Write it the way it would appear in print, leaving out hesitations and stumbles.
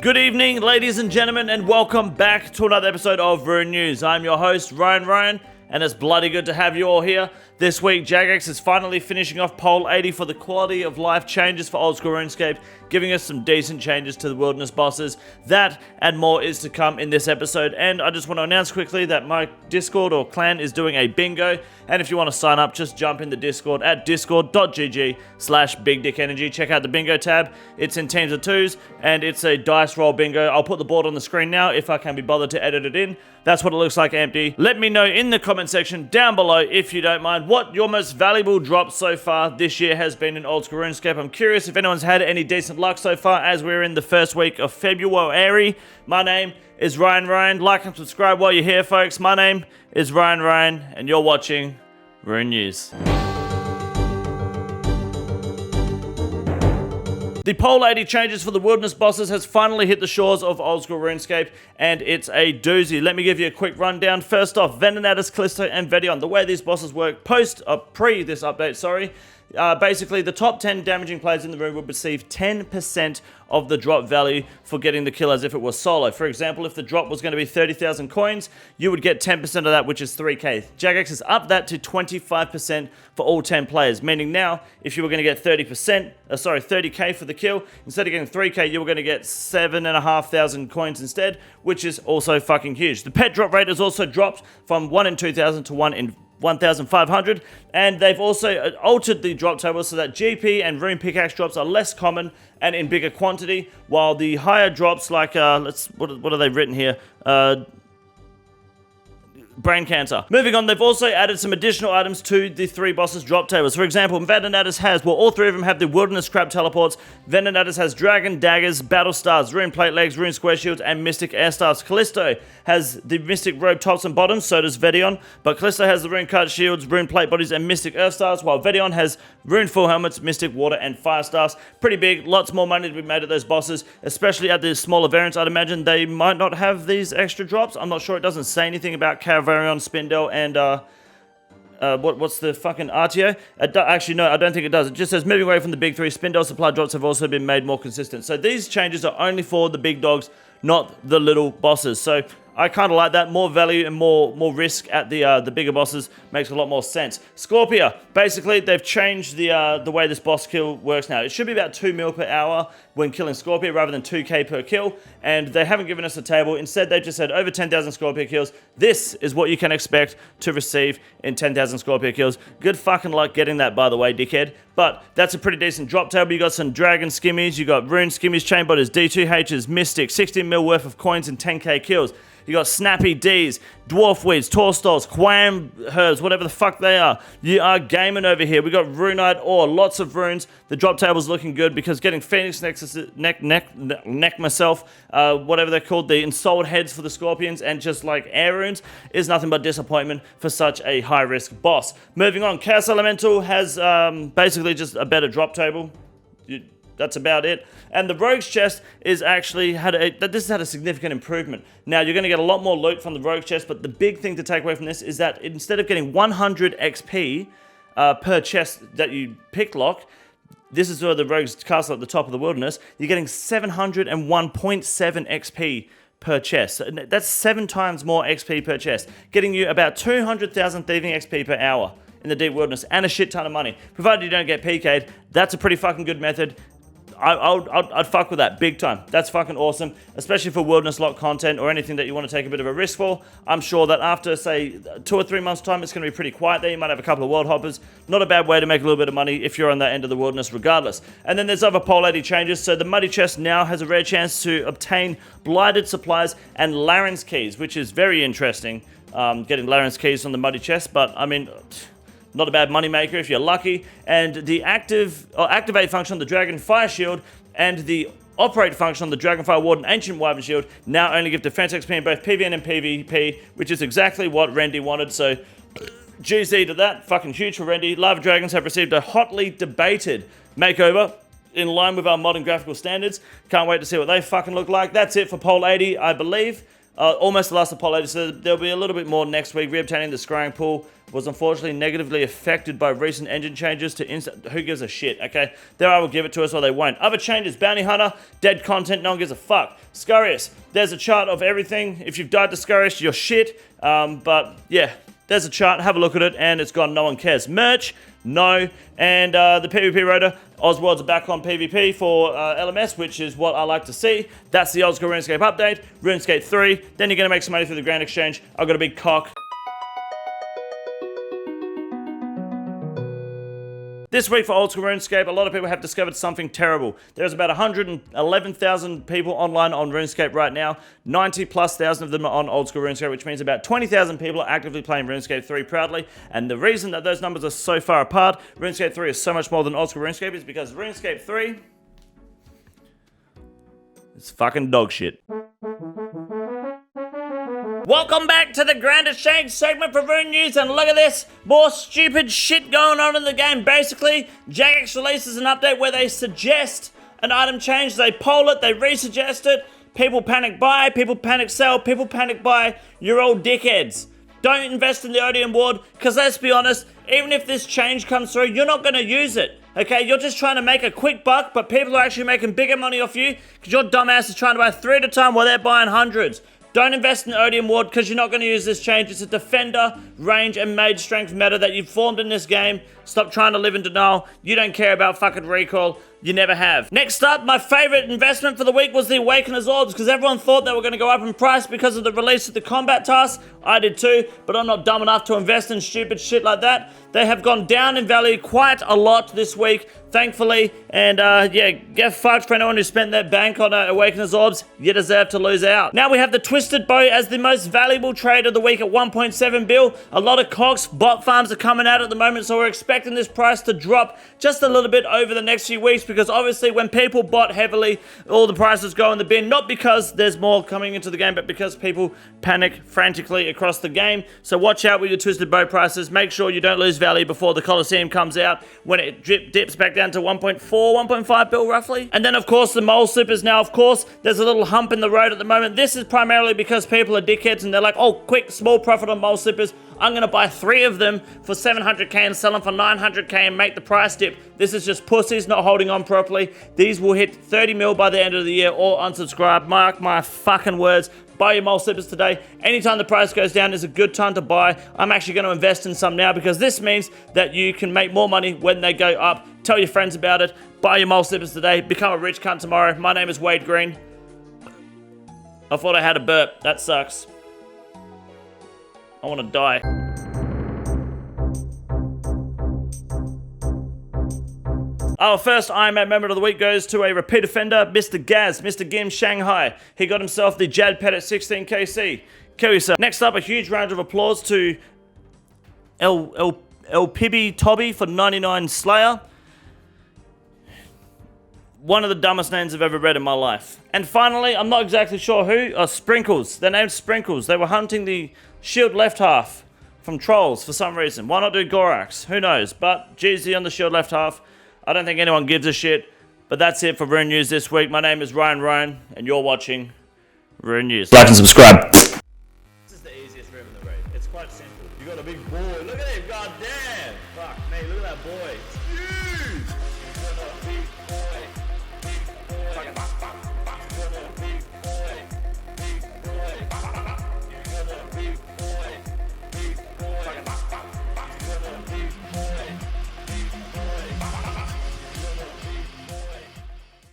Good evening, ladies and gentlemen, and welcome back to another episode of Rune News. I'm your host, Ryan, and it's bloody good to have you all here. This week, Jagex is finally finishing off Poll 80 for the quality of life changes for old school RuneScape, giving us some decent changes to the wilderness bosses. That and more is to come in this episode, and I just want to announce quickly that my Discord or clan is doing a bingo, and if you want to sign up, just jump in the Discord at discord.gg/BigDickEnergy. Check out the bingo tab. It's in teams of twos, and it's a dice roll bingo. I'll put the board on the screen now if I can be bothered to edit it in. That's what it looks like empty. Let me know in the comment section down below, if you don't mind, what your most valuable drop so far this year has been in old school RuneScape. I'm curious if anyone's had any decent luck so far as we're in the first week of February. My name is Ryan. Like and subscribe while you're here, folks. My name is Ryan, and you're watching Rune News. The Poll 80 changes for the wilderness bosses has finally hit the shores of old school RuneScape, and it's a doozy. Let me give you a quick rundown. First off, Venenatus, Callisto, and Vedion. The way these bosses work pre this update, basically the top 10 damaging players in the room would receive 10% of the drop value for getting the kill as if it was solo. For example, if the drop was going to be 30,000 coins, you would get 10% of that, which is 3k. Jagex has upped that to 25% for all 10 players, meaning now if you were going to get 30k for the kill, instead of getting 3k, you were going to get 7,500 coins instead, which is also fucking huge. The pet drop rate has also dropped from 1 in 2,000 to 1 in 1,500, and they've also altered the drop table so that GP and rune pickaxe drops are less common and in bigger quantity, while the higher drops like what are they written here? Brain cancer. Moving on, they've also added some additional items to the three bosses drop tables. For example, Venenatus has, all three of them have the wilderness crab teleports. Venenatus has dragon daggers, battle stars, rune plate legs, rune square shields, and mystic air stars. Callisto has the mystic robe tops and bottoms, so does Vedion, but Callisto has the rune cut shields, rune plate bodies, and mystic earth stars, while Vedion has rune full helmets, mystic water, and fire stars. Pretty big, lots more money to be made at those bosses, especially at the smaller variants. I'd imagine they might not have these extra drops. I'm not sure. It doesn't say anything about Caravarion, Spindel, and what's the fucking RTO? Actually, no, I don't think it does. It just says moving away from the big three, Spindel supply drops have also been made more consistent. So these changes are only for the big dogs, not the little bosses. So I kind of like that. More value and more risk at the bigger bosses makes a lot more sense. Scorpia, basically they've changed the way this boss kill works now. It should be about 2 mil per hour when killing Scorpia rather than 2k per kill, and they haven't given us a table. Instead, they just said over 10,000 Scorpia kills. This is what you can expect to receive in 10,000 Scorpia kills. Good fucking luck getting that, by the way, dickhead. But that's a pretty decent drop table. You got some dragon skimmies, you got rune skimmies, chain bodies, D2Hs, mystic, 16 mil worth of coins and 10k kills. You got snappy Ds, dwarf weeds, torstos, quam herbs, whatever the fuck they are. You are gaming over here. We got runite ore, lots of runes. The drop table's looking good because getting Phoenix neck myself, whatever they're called, the ensouled heads for the scorpions, and just like air runes is nothing but disappointment for such a high risk boss. Moving on, Chaos Elemental has basically just a better drop table. That's about it. And the Rogue's Chest is actually this has had a significant improvement. Now, you're going to get a lot more loot from the Rogue's Chest, but the big thing to take away from this is that instead of getting 100 XP per chest that you pick lock, this is where the Rogue's Castle at the top of the wilderness, you're getting 701.7 XP per chest. So that's 7 times more XP per chest, getting you about 200,000 thieving XP per hour in the deep wilderness, and a shit ton of money. Provided you don't get PK'd, that's a pretty fucking good method. I'd fuck with that big time. That's fucking awesome, especially for wilderness lock content or anything that you want to take a bit of a risk for. I'm sure that after, say, 2 or 3 months' time, it's going to be pretty quiet there. You might have a couple of world hoppers. Not a bad way to make a little bit of money if you're on that end of the wilderness regardless. And then there's other Poll 80 changes. So the Muddy Chest now has a rare chance to obtain Blighted Supplies and Laren's Keys, which is very interesting, getting Laren's Keys on the Muddy Chest. But, I mean, not a bad moneymaker if you're lucky. And the activate function on the Dragon Fire Shield and the operate function on the Dragonfire Warden Ancient Wyvern Shield now only give defense XP in both PvN and PvP, which is exactly what Rendy wanted. So GC to that, fucking huge for Rendy. Lava Dragons have received a hotly debated makeover in line with our modern graphical standards. Can't wait to see what they fucking look like. That's it for Poll 80, I believe. Almost the last Apollo, so there'll be a little bit more next week. Reobtaining the scrying pool was unfortunately negatively affected by recent engine changes to instant. Who gives a shit, okay? They will give it to us or they won't. Other changes, Bounty Hunter, dead content, no one gives a fuck. Scarius, there's a chart of everything. If you've died to Scarius, you're shit. But yeah, there's a chart, have a look at it, and it's gone, no one cares. Merch, no. And the PvP rotor, Osworld's are back on PvP for LMS, which is what I like to see. That's the old school RuneScape update. RuneScape 3, then you're going to make some money through the Grand Exchange. I've got a big cock. This week for Old School RuneScape, a lot of people have discovered something terrible. There's about 111,000 people online on RuneScape right now. 90,000+ of them are on Old School RuneScape, which means about 20,000 people are actively playing RuneScape 3 proudly. And the reason that those numbers are so far apart, RuneScape 3 is so much more than Old School RuneScape, is because RuneScape 3 is fucking dog shit. Welcome back to the Grand Exchange segment for Rune News, and look at this, more stupid shit going on in the game. Basically, Jagex releases an update where they suggest an item change, they poll it, they resuggest it, people panic buy, people panic sell, people panic buy, you're all dickheads. Don't invest in the Odium Ward, because let's be honest, even if this change comes through, you're not going to use it. Okay, you're just trying to make a quick buck, but people are actually making bigger money off you, because your dumbass is trying to buy 3 at a time while they're buying hundreds. Don't invest in Odium Ward because you're not going to use this change. It's a defender, range, and mage strength meta that you've formed in this game. Stop trying to live in denial. You don't care about fucking recall. You never have. Next up, my favorite investment for the week was the Awakener's Orbs, because everyone thought they were going to go up in price because of the release of the combat task. I did too, but I'm not dumb enough to invest in stupid shit like that. They have gone down in value quite a lot this week, thankfully. And yeah, get fucked for anyone who spent their bank on Awakener's Orbs. You deserve to lose out. Now we have the Twisted Bow as the most valuable trade of the week at 1.7 bill. A lot of Cox bot farms are coming out at the moment, so we're expecting this price to drop just a little bit over the next few weeks, because obviously when people bot heavily, all the prices go in the bin, not because there's more coming into the game, but because people panic frantically across the game. So watch out with your Twisted Bow prices. Make sure you don't lose value before the Coliseum comes out, when it dips back down to 1.4, 1.5 bill roughly. And then of course the Mole Slippers. Now of course there's a little hump in the road at the moment. This is primarily because people are dickheads and they're like, oh, quick, small profit on Mole Slippers. I'm going to buy 3 of them for 700k and sell them for 900k and make the price dip. This is just pussies not holding on properly. These will hit 30 mil by the end of the year, or unsubscribe. Mark my fucking words. Buy your Mole Slippers today. Anytime the price goes down is a good time to buy. I'm actually going to invest in some now, because this means that you can make more money when they go up. Tell your friends about it. Buy your Mole Slippers today. Become a rich cunt tomorrow. My name is Wade Green. I thought I had a burp. That sucks. I want to die. Our first Ironman member of the week goes to a repeat offender, Mr. Gaz, Mr. Gim Shanghai. He got himself the Jad Pet at 16 KC. Kill yourself. Next up, a huge round of applause to El Pibby Tobby for 99 Slayer. One of the dumbest names I've ever read in my life. And finally, I'm not exactly sure who, Sprinkles. They're named Sprinkles. They were hunting the shield left half from trolls for some reason. Why not do Gorax? Who knows? But GZ on the shield left half. I don't think anyone gives a shit. But that's it for Rune News this week. My name is Ryan Roan, and you're watching Rune News. Like and subscribe. This is the easiest room in the raid. It's quite simple. You got a big boy. Look at him. God damn. Fuck me. Look at that boy. It's huge.